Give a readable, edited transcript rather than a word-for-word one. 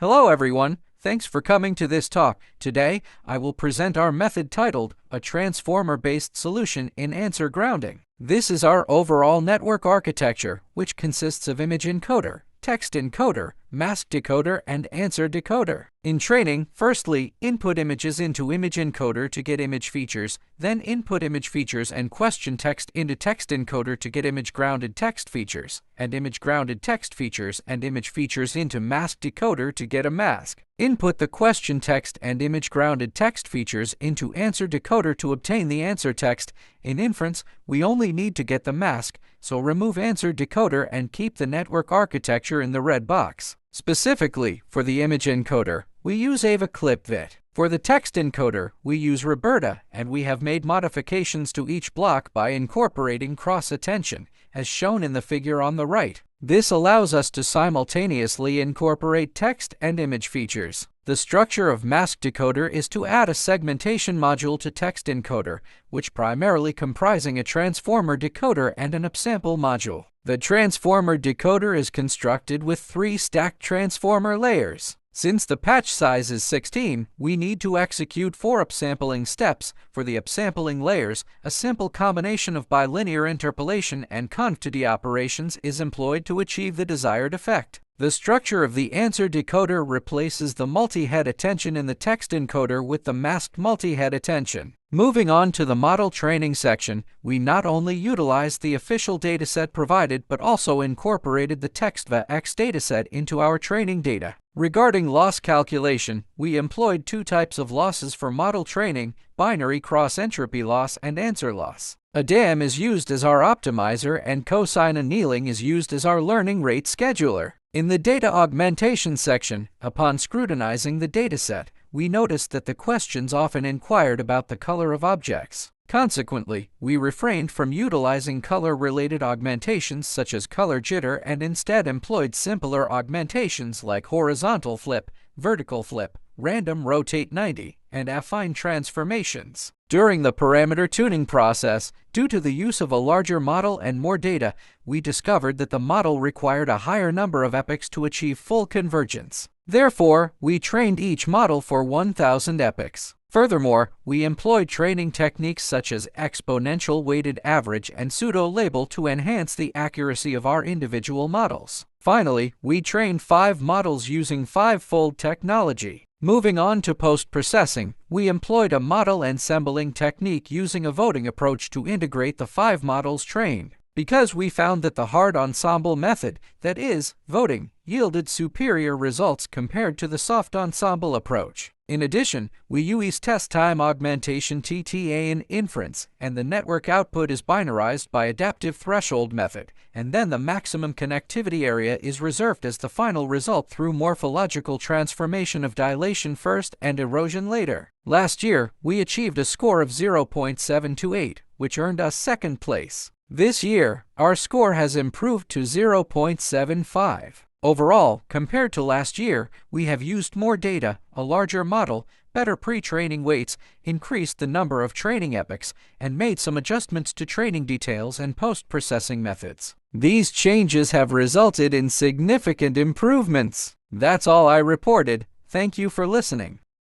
Hello everyone, thanks for coming to this talk. Today, I will present our method titled, A Transformer-Based Solution in Answer Grounding. This is our overall network architecture, which consists of image encoder, text encoder, mask decoder, and answer decoder. In training, firstly, input images into image encoder to get image features, then input image features and question text into text encoder to get image grounded text features, and image grounded text features and image features into mask decoder to get a mask. Input the question text and image grounded text features into answer decoder to obtain the answer text. In inference, we only need to get the mask, so remove answer decoder and keep the network architecture in the red box. Specifically, for the image encoder, we use AvaClipVit. For the text encoder, we use Roberta, and we have made modifications to each block by incorporating cross-attention, as shown in the figure on the right. This allows us to simultaneously incorporate text and image features. The structure of mask decoder is to add a segmentation module to text encoder, which primarily comprising a transformer decoder and an upsample module. The transformer decoder is constructed with 3 stacked transformer layers. Since the patch size is 16, we need to execute 4 upsampling steps. For the upsampling layers, a simple combination of bilinear interpolation and convtd operations is employed to achieve the desired effect. The structure of the answer decoder replaces the multi-head attention in the text encoder with the masked multi-head attention. Moving on to the model training section, we not only utilized the official dataset provided but also incorporated the TextVaX dataset into our training data. Regarding loss calculation, we employed 2 types of losses for model training: binary cross-entropy loss and answer loss. A DAM is used as our optimizer and cosine annealing is used as our learning rate scheduler. In the data augmentation section, upon scrutinizing the dataset, we noticed that the questions often inquired about the color of objects. Consequently, we refrained from utilizing color-related augmentations such as color jitter and instead employed simpler augmentations like horizontal flip, vertical flip, random rotate 90, and affine transformations. During the parameter tuning process, due to the use of a larger model and more data, we discovered that the model required a higher number of epochs to achieve full convergence. Therefore, we trained each model for 1,000 epochs. Furthermore, we employed training techniques such as exponential weighted average and pseudo-label to enhance the accuracy of our individual models. Finally, we trained 5 models using 5-fold technology. Moving on to post-processing, we employed a model ensembling technique using a voting approach to integrate the 5 models trained. Because we found that the hard ensemble method, that is, voting, yielded superior results compared to the soft ensemble approach. In addition, we use test time augmentation TTA in inference, and the network output is binarized by adaptive threshold method, and then the maximum connectivity area is reserved as the final result through morphological transformation of dilation first and erosion later. Last year, we achieved a score of 0.728, which earned us 2nd place. This year, our score has improved to 0.75. Overall, compared to last year, we have used more data, a larger model, better pre-training weights, increased the number of training epochs, and made some adjustments to training details and post-processing methods. These changes have resulted in significant improvements. That's all I reported. Thank you for listening.